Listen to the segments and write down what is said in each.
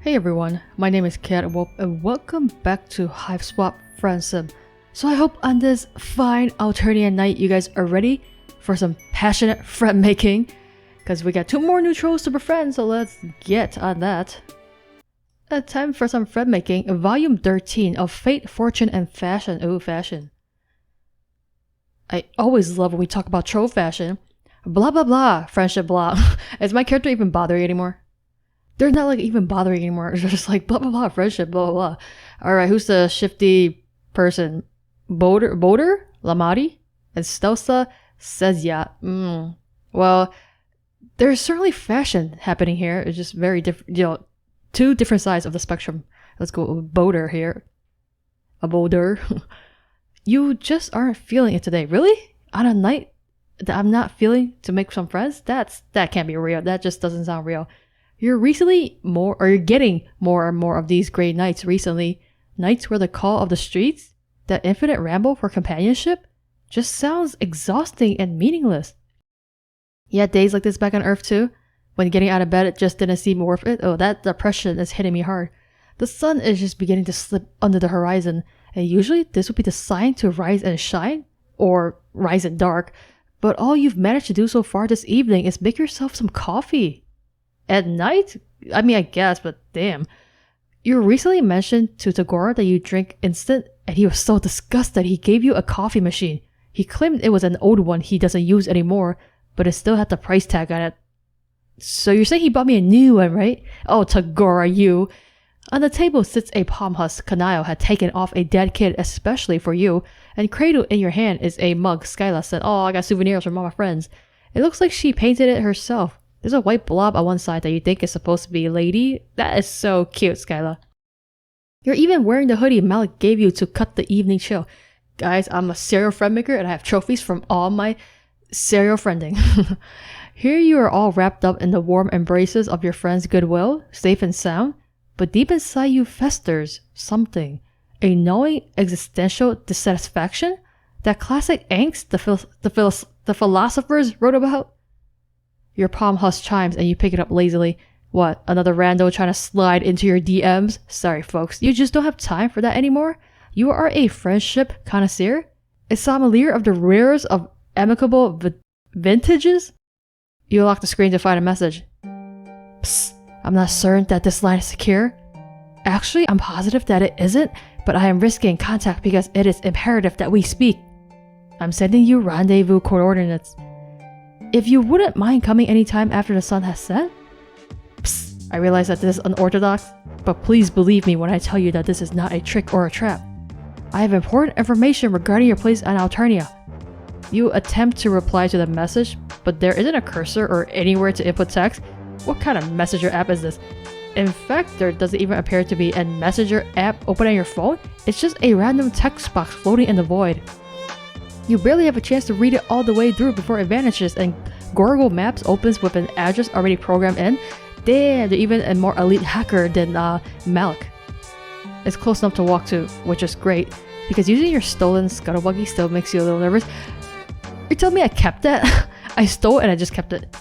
Hey everyone, my name is chaoticwolph and welcome back to Hiveswap Friendsim. So I hope on this fine alternative night you guys are ready for some passionate friend making, because we got 2 more new trolls to befriend, so let's get on that. Time for some friend making, volume 13 of Fate, Fortune and Fashion. Ooh, fashion. I always love when we talk about troll fashion. Blah blah blah, friendship blah. Is my character even bothering anymore? They're not like even bothering anymore. They're just like blah blah blah, friendship, blah blah blah. Alright, who's the shifty person? Boldir Lamati? And Stelsa says yeah. Well, there's certainly fashion happening here. It's just very different, you know, 2 different sides of the spectrum. Let's go with Boldir here. A Boldir. You just aren't feeling it today. Really? On a night that I'm not feeling to make some friends? That can't be real. That just doesn't sound real. You're getting more and more of these great nights recently. Nights where the call of the streets, that infinite ramble for companionship, just sounds exhausting and meaningless. You had days like this back on Earth too? When getting out of bed it just didn't seem worth it? Oh, that depression is hitting me hard. The sun is just beginning to slip under the horizon, and usually this would be the sign to rise and shine, or rise and dark, but all you've managed to do so far this evening is make yourself some coffee. At night? I mean, I guess, but damn. You recently mentioned to Tagora that you drink instant, and he was so disgusted he gave you a coffee machine. He claimed it was an old one he doesn't use anymore, but it still had the price tag on it. So you're saying he bought me a new one, right? Oh, Tagora, you. On the table sits a palm husk Kanayo had taken off a dead kid especially for you, and cradled in your hand is a mug Skyla said, "Oh, I got souvenirs from all my friends." It looks like she painted it herself. There's a white blob on one side that you think is supposed to be a lady. That is so cute, Skyla. You're even wearing the hoodie Malik gave you to cut the evening chill. Guys, I'm a serial friend maker and I have trophies from all my serial friending. Here you are all wrapped up in the warm embraces of your friends' goodwill, safe and sound, but deep inside you festers something. A knowing existential dissatisfaction? That classic angst the philosophers wrote about? Your palm husk chimes and you pick it up lazily. What, another rando trying to slide into your DMs? Sorry folks, you just don't have time for that anymore? You are a friendship connoisseur? A sommelier of the rares of amicable vintages? You lock the screen to find a message. Psst, I'm not certain that this line is secure. Actually, I'm positive that it isn't, but I am risking contact because it is imperative that we speak. I'm sending you rendezvous coordinates. If you wouldn't mind coming anytime after the sun has set? Psst, I realize that this is unorthodox, but please believe me when I tell you that this is not a trick or a trap. I have important information regarding your place on Alternia. You attempt to reply to the message, but there isn't a cursor or anywhere to input text. What kind of messenger app is this? In fact, there doesn't even appear to be a messenger app open on your phone. It's just a random text box floating in the void. You barely have a chance to read it all the way through before it vanishes and Google Maps opens with an address already programmed in. Damn, they're even a more elite hacker than Malik. It's close enough to walk to, which is great, because using your stolen scuttlebuggy still makes you a little nervous. You're telling me I kept that? I stole it and I just kept it.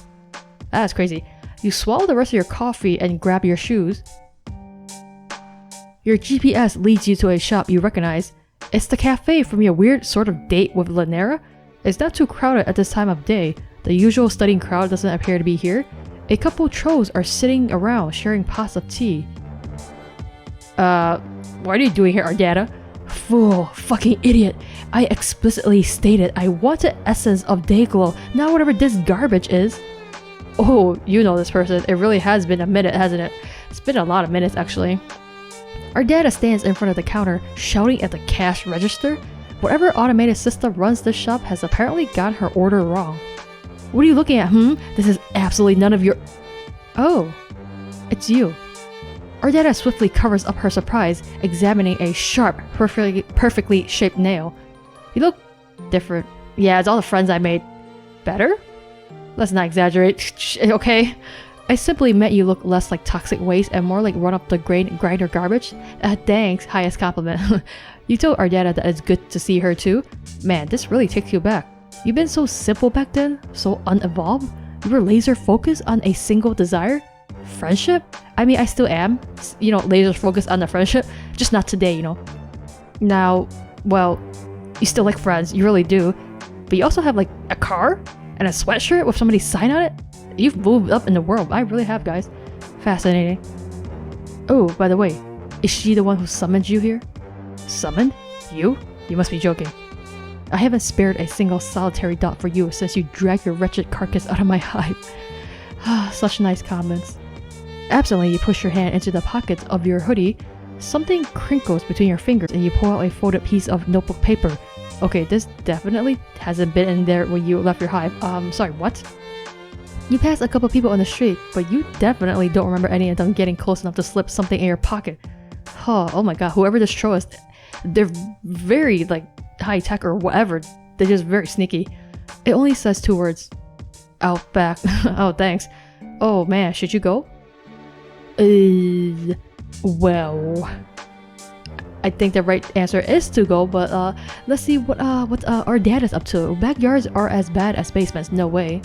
That's crazy. You swallow the rest of your coffee and grab your shoes. Your GPS leads you to a shop you recognize. It's the cafe from your weird sort of date with Lanera. It's not too crowded at this time of day. The usual studying crowd doesn't appear to be here. A couple trolls are sitting around sharing pots of tea. What are you doing here, Ardata? Fool, fucking idiot. I explicitly stated I wanted essence of Dayglow, not whatever this garbage is. Oh, you know this person. It really has been a minute, hasn't it? It's been a lot of minutes, actually. Ardata stands in front of the counter, shouting at the cash register. Whatever automated system runs this shop has apparently got her order wrong. What are you looking at, This is absolutely none of your— Oh, it's you. Ardata swiftly covers up her surprise, examining a sharp, perfectly shaped nail. You look different. Yeah, it's all the friends I made. Better? Let's not exaggerate, okay? I simply meant you look less like toxic waste and more like run up the grinder garbage. Thanks, highest compliment. You told Ardata that it's good to see her too. Man, this really takes you back. You've been so simple back then, so unevolved. You were laser focused on a single desire. Friendship? I mean, I still am, you know, laser focused on the friendship, just not today, you know. Now, well, you still like friends, you really do, but you also have like a car and a sweatshirt with somebody's sign on it? You've moved up in the world. I really have, guys. Fascinating. Oh, by the way, is she the one who summoned you here? Summoned? You? You must be joking. I haven't spared a single solitary dot for you since you dragged your wretched carcass out of my hive. Such nice comments. Absently, you push your hand into the pockets of your hoodie. Something crinkles between your fingers and you pull out a folded piece of notebook paper. Okay, this definitely hasn't been in there when you left your hive. Sorry, what? You pass a couple people on the street, but you definitely don't remember any of them getting close enough to slip something in your pocket. Oh my god, whoever this troll is, they're very, like, high-tech or whatever. They're just very sneaky. It only says 2 words. Outback. Oh, thanks. Oh man, should you go? Well, I think the right answer is to go, but let's see what our dad is up to. Backyards are as bad as basements, no way.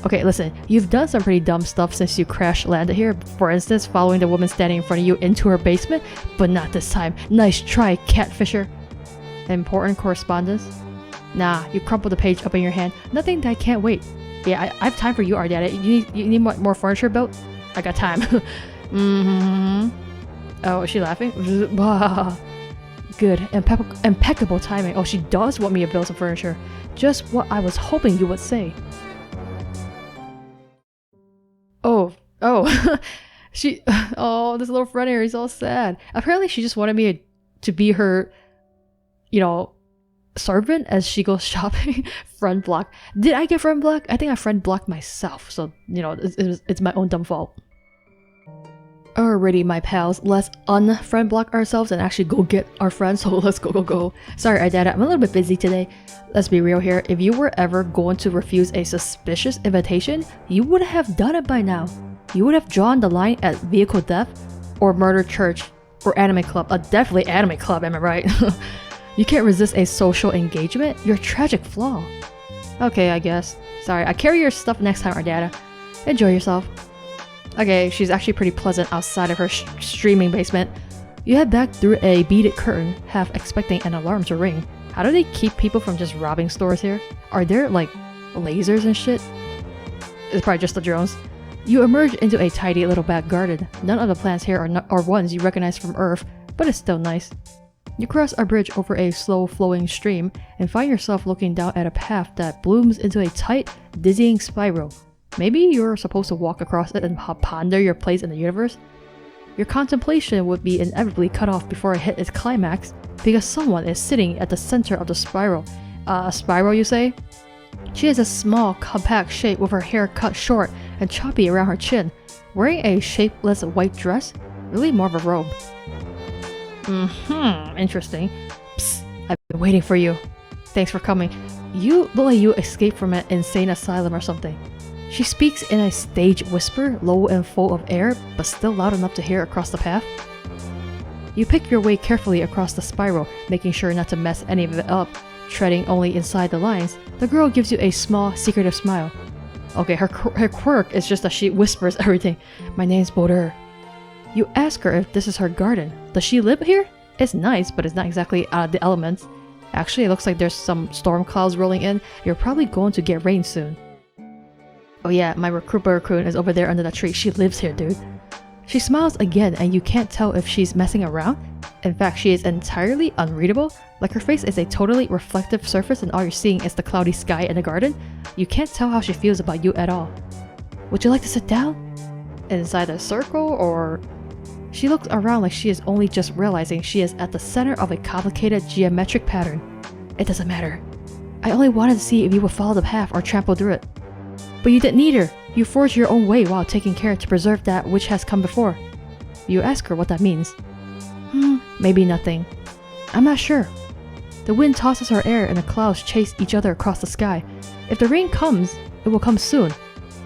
Okay, listen, you've done some pretty dumb stuff since you crash landed here. For instance, following the woman standing in front of you into her basement, but not this time. Nice try, catfisher. Important correspondence? Nah, you crumple the page up in your hand. Nothing that I can't wait. Yeah, I have time for you, our dad. You need more furniture built? I got time. Oh, is she laughing? Good. Impeccable timing. Oh, she does want me to build some furniture. Just what I was hoping you would say. Oh. She... Oh, this little friend here is all sad. Apparently, she just wanted me to be her, you know, servant as she goes shopping. Friend block. Did I get friend block? I think I friend blocked myself. So, you know, it's my own dumb fault. Alrighty, my pals, let's unfriend block ourselves and actually go get our friends. So let's go. Sorry, I did it. I'm a little bit busy today. Let's be real here. If you were ever going to refuse a suspicious invitation, you would have done it by now. You would have drawn the line at vehicle theft, or murder church, or anime club. Definitely anime club, am I right? You can't resist a social engagement? You're a tragic flaw. Okay, I guess. Sorry, I'll carry your stuff next time, Ardata. Enjoy yourself. Okay, she's actually pretty pleasant outside of her streaming basement. You head back through a beaded curtain, half expecting an alarm to ring. How do they keep people from just robbing stores here? Are there, like, lasers and shit? It's probably just the drones. You emerge into a tidy little back garden. None of the plants here are ones you recognize from Earth, but it's still nice. You cross a bridge over a slow-flowing stream and find yourself looking down at a path that blooms into a tight, dizzying spiral. Maybe you're supposed to walk across it and ponder your place in the universe? Your contemplation would be inevitably cut off before it hit its climax because someone is sitting at the center of the spiral. A spiral, you say? She has a small, compact shape with her hair cut short and choppy around her chin, wearing a shapeless white dress, really more of a robe. Interesting. Psst, I've been waiting for you. Thanks for coming. You look like you escaped from an insane asylum or something. She speaks in a stage whisper, low and full of air, but still loud enough to hear across the path. You pick your way carefully across the spiral, making sure not to mess any of it up, treading only inside the lines. The girl gives you a small, secretive smile. Okay, her quirk is just that she whispers everything. My name's Boldir. You ask her if this is her garden. Does she live here? It's nice, but it's not exactly out of the elements. Actually, it looks like there's some storm clouds rolling in. You're probably going to get rain soon. Oh yeah, my raccoon is over there under that tree. She lives here, dude. She smiles again, and you can't tell if she's messing around. In fact, she is entirely unreadable. Like her face is a totally reflective surface and all you're seeing is the cloudy sky and the garden. You can't tell how she feels about you at all. Would you like to sit down? Inside a circle, or... She looks around like she is only just realizing she is at the center of a complicated geometric pattern. It doesn't matter. I only wanted to see if you would follow the path or trample through it. But you didn't need her. You forged your own way while taking care to preserve that which has come before. You ask her what that means. Maybe nothing. I'm not sure. The wind tosses her air and the clouds chase each other across the sky. If the rain comes, it will come soon.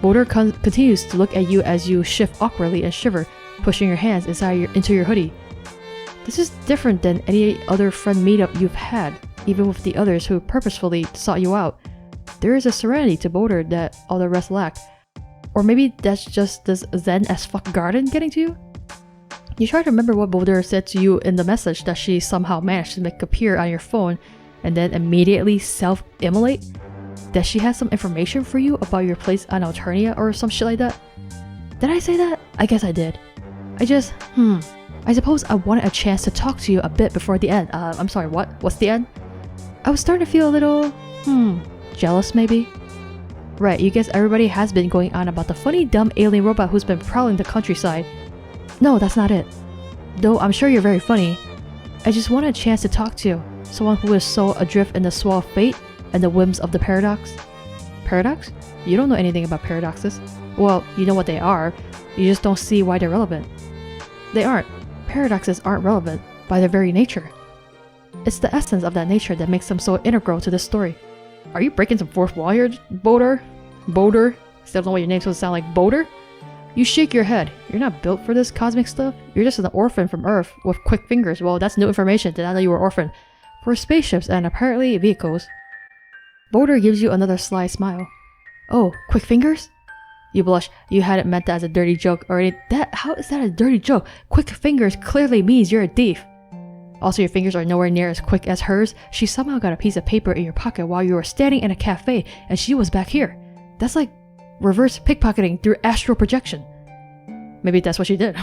Boldir continues to look at you as you shift awkwardly and shiver, pushing your hands into your hoodie. This is different than any other friend meetup you've had, even with the others who purposefully sought you out. There is a serenity to Boldir that all the rest lack. Or maybe that's just this zen as fuck garden getting to you? You try to remember what Boldir said to you in the message that she somehow managed to make appear on your phone and then immediately self-immolate? That she has some information for you about your place on Alternia or some shit like that? Did I say that? I guess I did. I suppose I wanted a chance to talk to you a bit before the end. I'm sorry, what? What's the end? I was starting to feel a little, jealous maybe? Right, you guess everybody has been going on about the funny dumb alien robot who's been prowling the countryside. No, that's not it. Though I'm sure you're very funny. I just wanted a chance to talk to you. Someone who is so adrift in the swell of fate and the whims of the paradox. Paradox? You don't know anything about paradoxes. Well, you know what they are. You just don't see why they're relevant. They aren't. Paradoxes aren't relevant by their very nature. It's the essence of that nature that makes them so integral to this story. Are you breaking some fourth wall here, Boldir? Boldir? Still don't know what your name's supposed to sound like, Boldir? You shake your head. You're not built for this cosmic stuff. You're just an orphan from Earth with quick fingers. Well, that's new information. Did I know you were an orphan? For spaceships and apparently vehicles. Boldir gives you another sly smile. Oh, quick fingers? You blush. You hadn't meant that as a dirty joke already. How is that a dirty joke? Quick fingers clearly means you're a thief. Also, your fingers are nowhere near as quick as hers. She somehow got a piece of paper in your pocket while you were standing in a cafe and she was back here. That's like reverse pickpocketing through astral projection. Maybe that's what she did.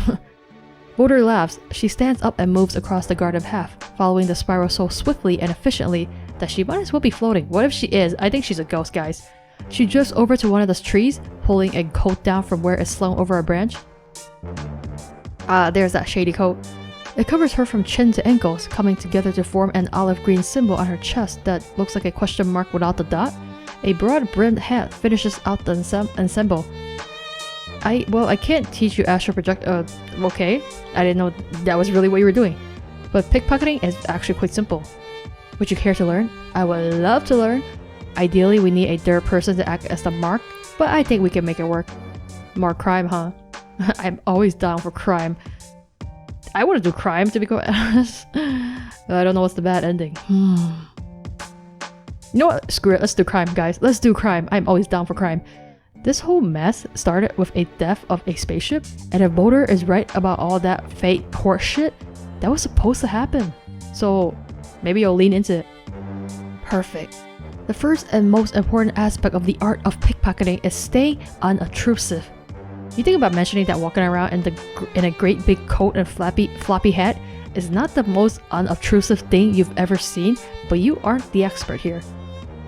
Boldir laughs. She stands up and moves across the garden path, following the spiral so swiftly and efficiently that she might as well be floating. What if she is? I think she's a ghost, guys. She drifts over to one of those trees, pulling a coat down from where it's slung over a branch. There's that shady coat. It covers her from chin to ankles, coming together to form an olive green symbol on her chest that looks like a question mark without the dot. A broad-brimmed hat finishes out the ensemble. I can't teach you astral project. Okay. I didn't know that was really what you were doing. But pickpocketing is actually quite simple. Would you care to learn? I would love to learn. Ideally, we need a third person to act as the mark, but I think we can make it work. More crime, huh? I'm always down for crime. I want to do crime, to be quite honest. But I don't know what's the bad ending. You know what? Screw it. Let's do crime, guys. Let's do crime. I'm always down for crime. This whole mess started with a theft of a spaceship, and if Boldir is right about all that fake horse shit, that was supposed to happen. So maybe you'll lean into it. Perfect. The first and most important aspect of the art of pickpocketing is staying unobtrusive. You think about mentioning that walking around in a great big coat and floppy hat is not the most unobtrusive thing you've ever seen, but you aren't the expert here.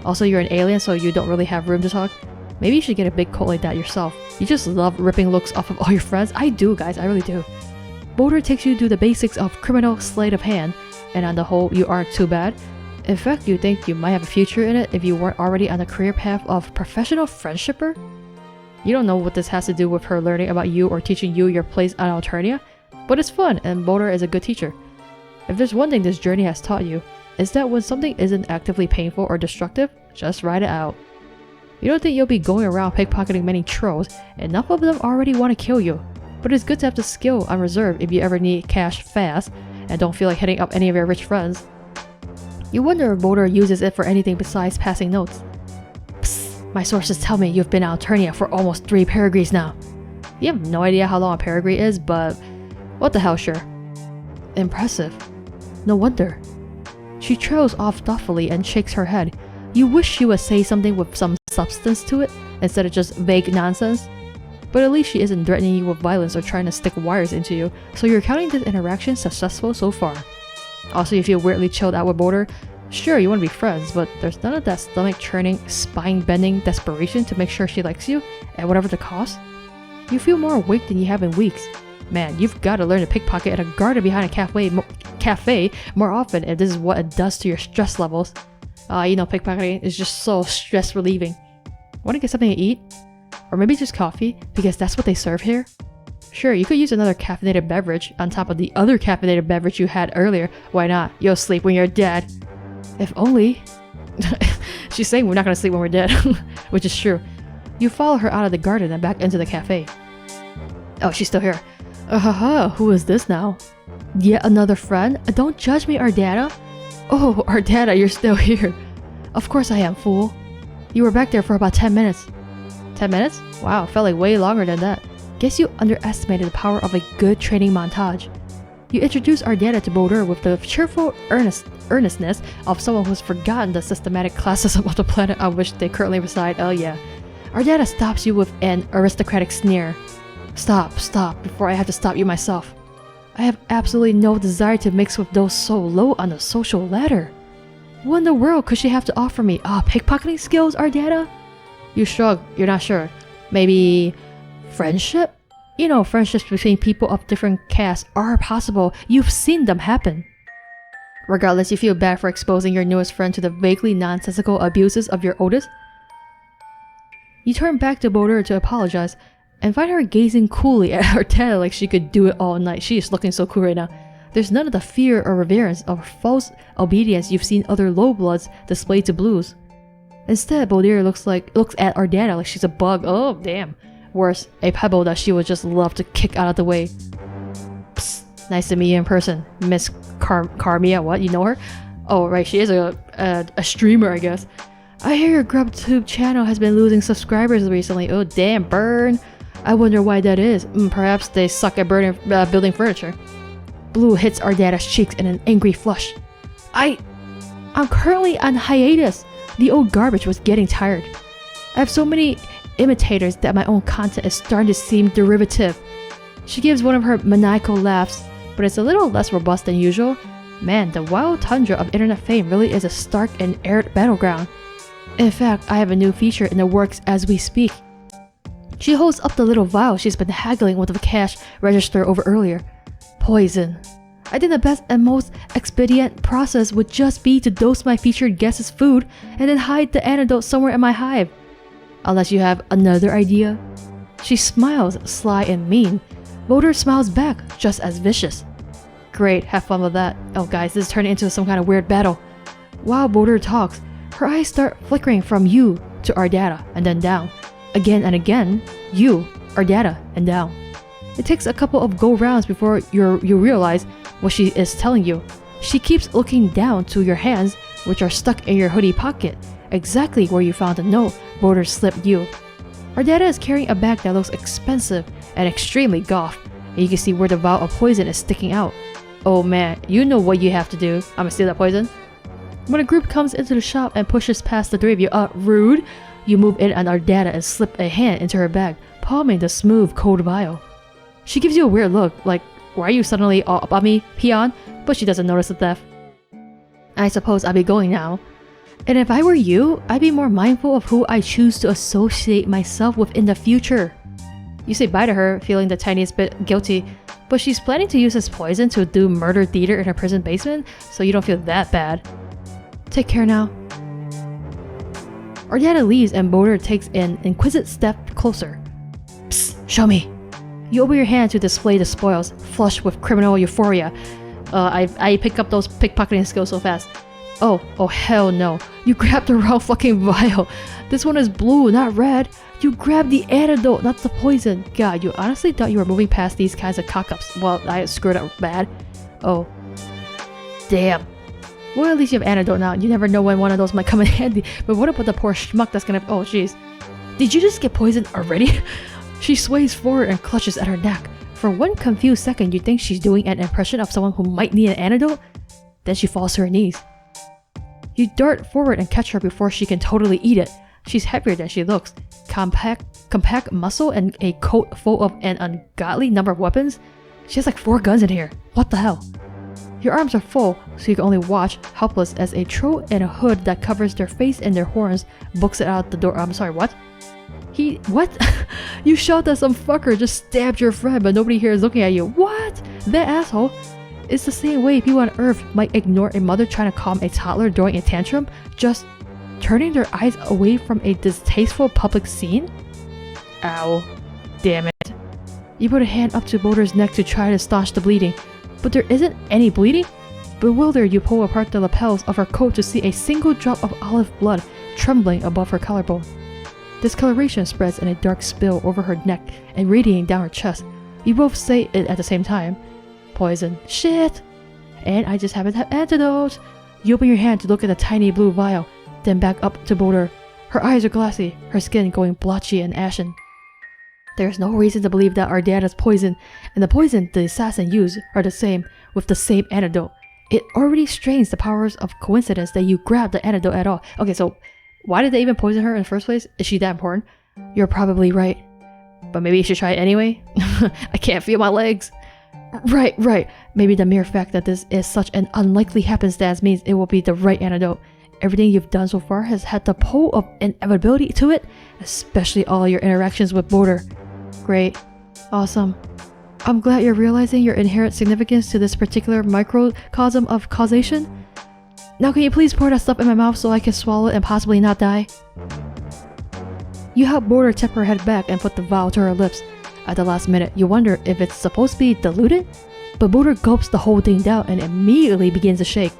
Also, you're an alien, so you don't really have room to talk. Maybe you should get a big coat like that yourself. You just love ripping looks off of all your friends. I do, guys, I really do. Boldir takes you through the basics of criminal sleight of hand, and on the whole, you aren't too bad. In fact, you think you might have a future in it if you weren't already on the career path of professional friendshipper? You don't know what this has to do with her learning about you or teaching you your place on Alternia, but it's fun and Boldir is a good teacher. If there's one thing this journey has taught you, it's that when something isn't actively painful or destructive, just ride it out. You don't think you'll be going around pickpocketing many trolls, enough of them already want to kill you, but it's good to have the skill on reserve if you ever need cash fast and don't feel like hitting up any of your rich friends. You wonder if Boldir uses it for anything besides passing notes. Psst, my sources tell me you've been out Alternia for almost 3 pedigrees now. You have no idea how long a pedigree is, but what the hell, sure. Impressive. No wonder. She trails off thoughtfully and shakes her head. You wish she would say something with some substance to it, instead of just vague nonsense. But at least she isn't threatening you with violence or trying to stick wires into you, so you're counting this interaction successful so far. Also, you feel weirdly chilled out with Boldir. Sure, you want to be friends, but there's none of that stomach-churning, spine-bending desperation to make sure she likes you, at whatever the cost. You feel more awake than you have in weeks. Man, you've got to learn to pickpocket at a garden behind a cafe more often if this is what it does to your stress levels. You know, pickpocketing is just so stress-relieving. Want to get something to eat? Or maybe just coffee, because that's what they serve here? Sure, you could use another caffeinated beverage on top of the other caffeinated beverage you had earlier. Why not? You'll sleep when you're dead. If only. She's saying we're not gonna sleep when we're dead, which is true. You follow her out of the garden and back into the cafe. Oh, she's still here. Who is this now? Yet another friend? Don't judge me, Ardana. Oh, Ardana, you're still here. Of course I am, fool. You were back there for about 10 minutes. 10 10 minutes? Wow, felt like way longer than that. Guess you underestimated the power of a good training montage. You introduce Ardetta to Boldir with the cheerful earnestness of someone who's forgotten the systematic classism of the planet on which they currently reside. Oh yeah. Ardetta stops you with an aristocratic sneer. Stop, before I have to stop you myself. I have absolutely no desire to mix with those so low on the social ladder. What in the world could she have to offer me? Pickpocketing skills, Ardetta? You shrug, you're not sure. Maybe friendship? You know, friendships between people of different castes are possible. You've seen them happen. Regardless, you feel bad for exposing your newest friend to the vaguely nonsensical abuses of your oldest. You turn back to Boldir to apologize and find her gazing coolly at Ardetta like she could do it all night. She is looking so cool right now. There's none of the fear or reverence or false obedience you've seen other lowbloods display to blues. Instead, Boldir looks at Ardetta like she's a bug. Oh, damn. Worse, a pebble that she would just love to kick out of the way. Psst, nice to meet you in person, Miss Carmia. What, you know her? Oh, right, she is a streamer, I guess. I hear your GrubTube channel has been losing subscribers recently. Oh, damn, burn. I wonder why that is. Perhaps they suck at building furniture. Blue hits Ardetta's cheeks in an angry flush. I'm currently on hiatus. The old garbage was getting tired. I have so many imitators that my own content is starting to seem derivative. She gives one of her maniacal laughs, but it's a little less robust than usual. Man, the wild tundra of internet fame really is a stark and arid battleground. In fact, I have a new feature in the works as we speak. She holds up the little vial she's been haggling with the cash register over earlier. Poison. I think the best and most expedient process would just be to dose my featured guest's food and then hide the antidote somewhere in my hive. Unless you have another idea? She smiles, sly and mean. Boldir smiles back, just as vicious. Great, have fun with that. Oh guys, this is turning into some kind of weird battle. While Boldir talks, her eyes start flickering from you to Ardetta and then down. Again and again, you, Ardetta, and down. It takes a couple of go-rounds before you realize what she is telling you. She keeps looking down to your hands, which are stuck in your hoodie pocket, exactly where you found the note Boldir slipped you. Ardetta is carrying a bag that looks expensive and extremely goth, and you can see where the vial of poison is sticking out. Oh man, you know what you have to do. I'ma steal that poison. When a group comes into the shop and pushes past the three of you, rude, you move in on Ardetta and slip a hand into her bag, palming the smooth, cold vial. She gives you a weird look, like, why are you suddenly all up on me, peon? But she doesn't notice the theft. I suppose I'll be going now. And if I were you, I'd be more mindful of who I choose to associate myself with in the future. You say bye to her, feeling the tiniest bit guilty, but she's planning to use this poison to do murder theater in her prison basement, so you don't feel that bad. Take care now. Ardetta leaves and Boldir takes an inquisitive step closer. Psst, show me. You open your hand to display the spoils, flushed with criminal euphoria. I pick up those pickpocketing skills so fast. Oh hell no. You grabbed the wrong fucking vial. This one is blue, not red. You grabbed the antidote, not the poison. God, you honestly thought you were moving past these kinds of cock-ups. Well, I screwed up bad. Oh. Damn. Well, at least you have antidote now. You never know when one of those might come in handy. But what about the poor schmuck that's gonna... Oh, jeez. Did you just get poisoned already? She sways forward and clutches at her neck. For one confused second, you think she's doing an impression of someone who might need an antidote. Then she falls to her knees. You dart forward and catch her before she can totally eat it. She's heavier than she looks. Compact muscle and a coat full of an ungodly number of weapons. She has like 4 guns in here. What the hell? Your arms are full, so you can only watch, helpless as a troll in a hood that covers their face and their horns books it out the door. I'm sorry, what? What? You shot that some fucker just stabbed your friend, but nobody here is looking at you. What? That asshole? It's the same way people on Earth might ignore a mother trying to calm a toddler during a tantrum, just turning their eyes away from a distasteful public scene? Ow. Damn it. You put a hand up to Boldir's neck to try to staunch the bleeding, but there isn't any bleeding. Bewildered, you pull apart the lapels of her coat to see a single drop of olive blood trembling above her collarbone. Discoloration spreads in a dark spill over her neck and radiating down her chest. You both say it at the same time. Poison. Shit! And I just happen to have antidote! You open your hand to look at the tiny blue vial, then back up to Boldir. Her eyes are glassy, her skin going blotchy and ashen. There's no reason to believe that Ardeana's poison and the poison the assassin used are the same, with the same antidote. It already strains the powers of coincidence that you grabbed the antidote at all. Okay, so why did they even poison her in the first place? Is she that important? You're probably right. But maybe you should try it anyway? I can't feel my legs. Right. Maybe the mere fact that this is such an unlikely happenstance means it will be the right antidote. Everything you've done so far has had the pull of inevitability to it, especially all your interactions with Boldir. Great. Awesome. I'm glad you're realizing your inherent significance to this particular microcosm of causation. Now can you please pour that stuff in my mouth so I can swallow it and possibly not die? You help Boldir tip her head back and put the vial to her lips. At the last minute, you wonder if it's supposed to be diluted? But Boldir gulps the whole thing down and immediately begins to shake.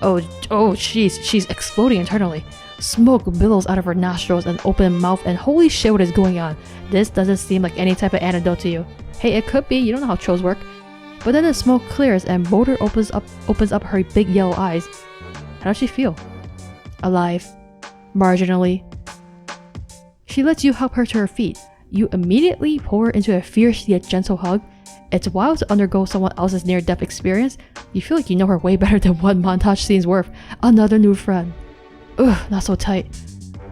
Oh jeez, she's exploding internally. Smoke billows out of her nostrils and open mouth, and holy shit, what is going on? This doesn't seem like any type of antidote to you. Hey, it could be, you don't know how trolls work. But then the smoke clears and Boldir opens up her big yellow eyes. How does she feel? Alive. Marginally. She lets you help her to her feet. You immediately pull her into a fierce yet gentle hug. It's wild to undergo someone else's near-death experience. You feel like you know her way better than one montage scene's worth. Another new friend. Ugh, not so tight.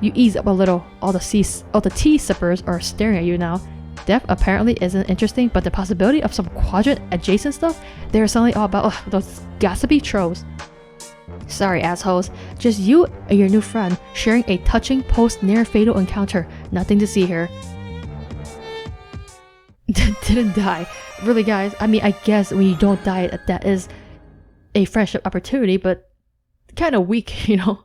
You ease up a little. All the tea sippers are staring at you now. Death apparently isn't interesting, but the possibility of some quadrant adjacent stuff, they're suddenly all about those gossipy trolls. Sorry, assholes. Just you and your new friend sharing a touching post-near-fatal encounter. Nothing to see here. Didn't die. Really, guys, I mean, I guess when you don't die, that is a friendship opportunity, but kind of weak, you know?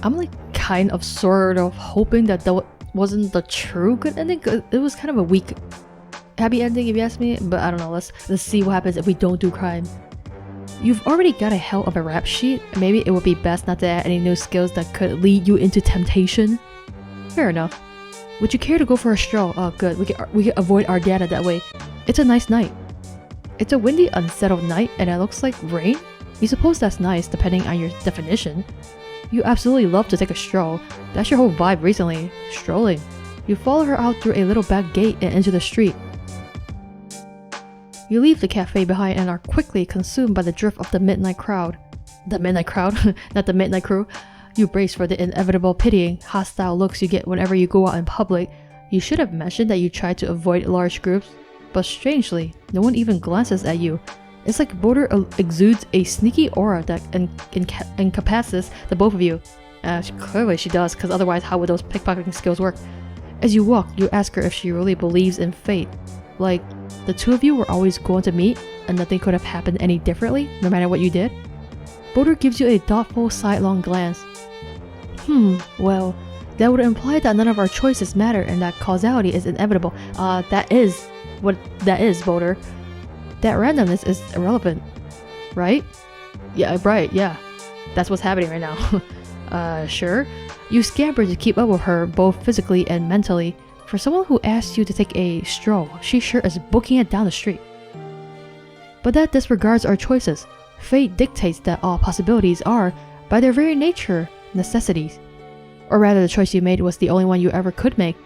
I'm like kind of sort of hoping that wasn't the true good ending. It was kind of a weak happy ending if you ask me, but I don't know. Let's see what happens if we don't do crime. You've already got a hell of a rap sheet. Maybe it would be best not to add any new skills that could lead you into temptation. Fair enough. Would you care to go for a stroll? Oh good, we can avoid Ardeana that way. It's a nice night. It's a windy, unsettled night and it looks like rain? You suppose that's nice depending on your definition. You absolutely love to take a stroll. That's your whole vibe recently. Strolling. You follow her out through a little back gate and into the street. You leave the cafe behind and are quickly consumed by the drift of the midnight crowd. The midnight crowd? Not the midnight crew. You brace for the inevitable pitying, hostile looks you get whenever you go out in public. You should have mentioned that you try to avoid large groups, but strangely, no one even glances at you. It's like Boldir exudes a sneaky aura that incapacitates the both of you. Clearly she does, because otherwise how would those pickpocketing skills work? As you walk, you ask her if she really believes in fate. Like, the two of you were always going to meet, and nothing could have happened any differently, no matter what you did? Boldir gives you a thoughtful, sidelong glance. Well, that would imply that none of our choices matter and that causality is inevitable. That is what that is, Boldir. That randomness is irrelevant. Right? Yeah, right, yeah. That's what's happening right now. Sure. You scamper to keep up with her both physically and mentally. For someone who asked you to take a stroll, she sure is booking it down the street. But that disregards our choices. Fate dictates that all possibilities are, by their very nature, necessities. Or rather, the choice you made was the only one you ever could make.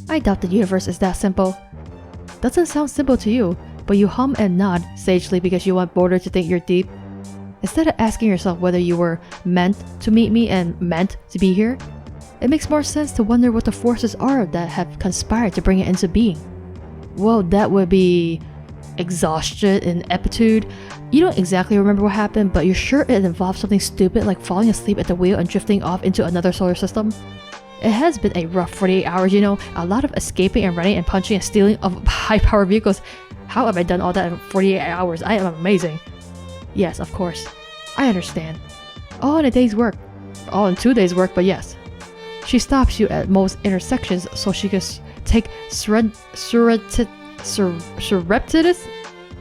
I doubt the universe is that simple. Doesn't sound simple to you, but you hum and nod sagely because you want Boldir to think you're deep. Instead of asking yourself whether you were meant to meet me and meant to be here, it makes more sense to wonder what the forces are that have conspired to bring it into being. Well, that would be exhaustion and ineptitude. You don't exactly remember what happened, but you're sure it involved something stupid like falling asleep at the wheel and drifting off into another solar system. It has been a rough 48 hours, you know, a lot of escaping and running and punching and stealing of high-powered vehicles. How have I done all that in 48 hours? I am amazing. Yes, of course. I understand. All in a day's work. All in 2 days' work, but yes. She stops you at most intersections so she can take surreptitious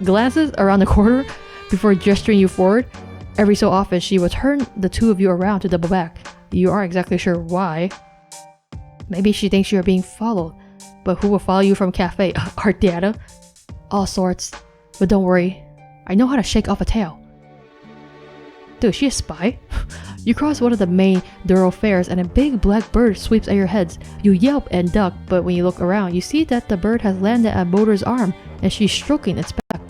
glances around the corner before gesturing you forward. Every so often, she will turn the two of you around to double back. You aren't exactly sure why. Maybe she thinks you are being followed. But who will follow you from cafe? Ardeana? All sorts. But don't worry. I know how to shake off a tail. Dude, is she a spy? You cross one of the main thoroughfares and a big black bird sweeps at your heads. You yelp and duck, but when you look around, you see that the bird has landed at Boldir's arm and she's stroking its back.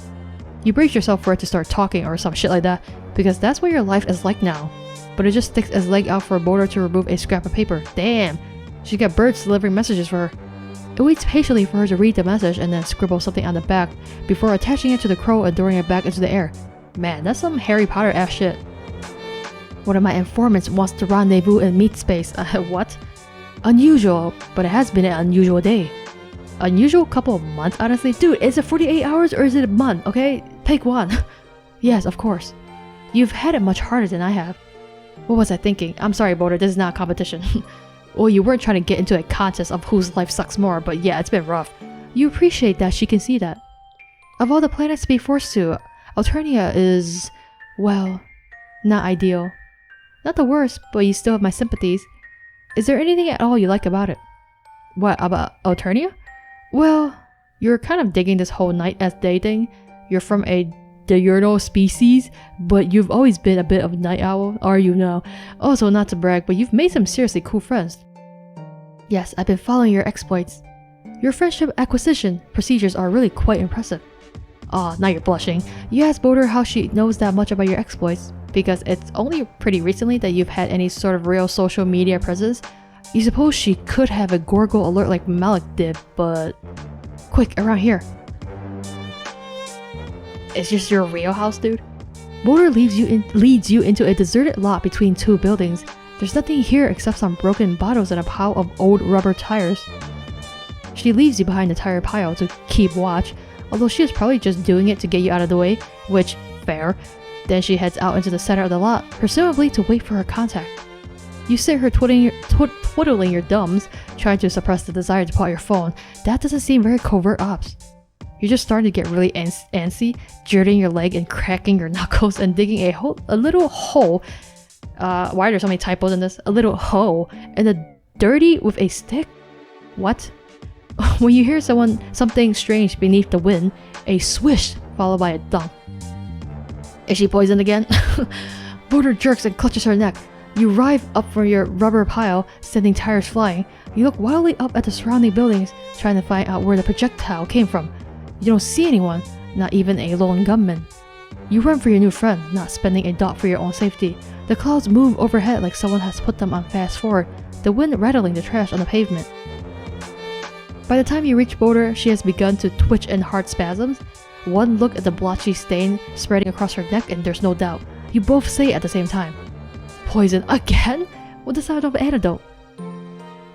You brace yourself for it to start talking or some shit like that, because that's what your life is like now. But it just sticks its leg out for Boldir to remove a scrap of paper. Damn! She's got birds delivering messages for her. It waits patiently for her to read the message and then scribble something on the back before attaching it to the crow and throwing it back into the air. Man, that's some Harry Potter ass shit. One of my informants wants to rendezvous in meat space. What? Unusual, but it has been an unusual day. Unusual couple of months, honestly? Dude, is it 48 hours or is it a month, okay? Pick one. Yes, of course. You've had it much harder than I have. What was I thinking? I'm sorry, Boldir, this is not a competition. Well, you weren't trying to get into a contest of whose life sucks more, but yeah, it's been rough. You appreciate that she can see that. Of all the planets to be forced to, Alternia is, well, not ideal. Not the worst, but you still have my sympathies. Is there anything at all you like about it? What, about Alternia? Well, you're kind of digging this whole night as day thing. You're from a diurnal species, but you've always been a bit of a night owl, are you now? Also, not to brag, but you've made some seriously cool friends. Yes, I've been following your exploits. Your friendship acquisition procedures are really quite impressive. Aw, now you're blushing. You asked Boldir how she knows that much about your exploits, because it's only pretty recently that you've had any sort of real social media presence. You suppose she could have a Gorgle alert like Malik did, but... Quick, around here. It's just your real house, dude? Boldir leads you into a deserted lot between two buildings. There's nothing here except some broken bottles and a pile of old rubber tires. She leaves you behind the tire pile to keep watch, although she is probably just doing it to get you out of the way, which, fair. Then she heads out into the center of the lot, presumably to wait for her contact. You sit here twiddling your thumbs, trying to suppress the desire to pull out your phone. That doesn't seem very covert ops. You're just starting to get really antsy, jerking your leg and cracking your knuckles and digging a little hole. Why are there so many typos in this? A little hole in the dirty with a stick? What? When you hear something strange beneath the wind, a swish followed by a thump. Is she poisoned again? Boldir jerks and clutches her neck. You arrive up from your rubber pile, sending tires flying. You look wildly up at the surrounding buildings, trying to find out where the projectile came from. You don't see anyone, not even a lone gunman. You run for your new friend, not spending a dot for your own safety. The clouds move overhead like someone has put them on fast forward, the wind rattling the trash on the pavement. By the time you reach Boldir, she has begun to twitch in hard spasms. One look at the blotchy stain spreading across her neck and there's no doubt. You both say it at the same time. Poison again? What the sound of an antidote?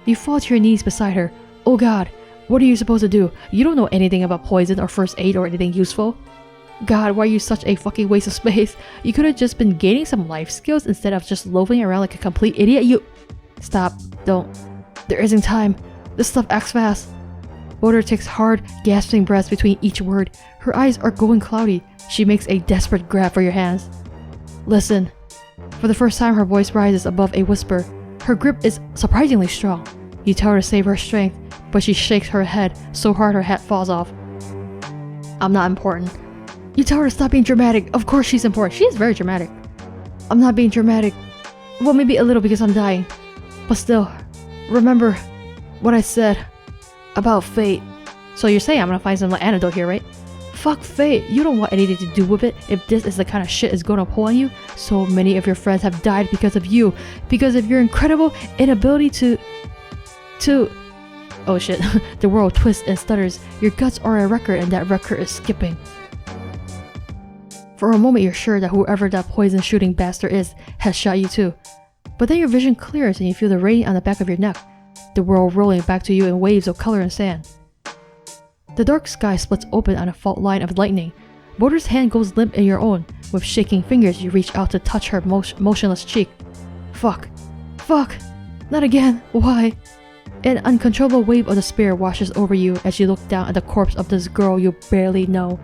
You fall to your knees beside her. Oh god, what are you supposed to do? You don't know anything about poison or first aid or anything useful. God, why are you such a fucking waste of space? You could have just been gaining some life skills instead of just loafing around like a complete idiot. You... Stop. Don't. There isn't time. This stuff acts fast. Boldir takes hard, gasping breaths between each word. Her eyes are going cloudy. She makes a desperate grab for your hands. Listen. For the first time, her voice rises above a whisper. Her grip is surprisingly strong. You tell her to save her strength, but she shakes her head so hard her hat falls off. I'm not important. You tell her to stop being dramatic. Of course she's important. She is very dramatic. I'm not being dramatic. Well, maybe a little because I'm dying. But still, remember what I said about fate. So you're saying I'm gonna find some antidote here, right? Fuck fate. You don't want anything to do with it if this is the kind of shit is gonna pull on you. So many of your friends have died because of you. Because of your incredible inability to... Oh shit. The world twists and stutters. Your guts are a record and that record is skipping. For a moment you're sure that whoever that poison shooting bastard is has shot you too. But then your vision clears and you feel the rain on the back of your neck. The world rolling back to you in waves of color and sand. The dark sky splits open on a fault line of lightning. Boldir's hand goes limp in your own. With shaking fingers you reach out to touch her motionless cheek. Fuck. Fuck. Not again. Why? An uncontrollable wave of despair washes over you as you look down at the corpse of this girl you barely know.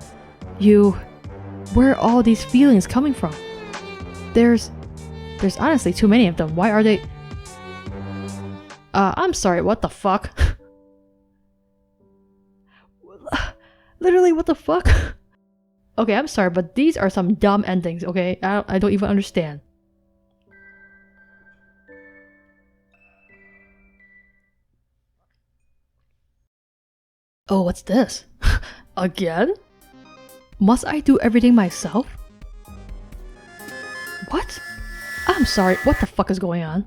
Where are all these feelings coming from? There's honestly too many of them. Why are they... I'm sorry, what the fuck? Literally, what the fuck? Okay, I'm sorry, but these are some dumb endings, okay? I don't even understand. Oh, what's this? Again? Must I do everything myself? What? I'm sorry, what the fuck is going on?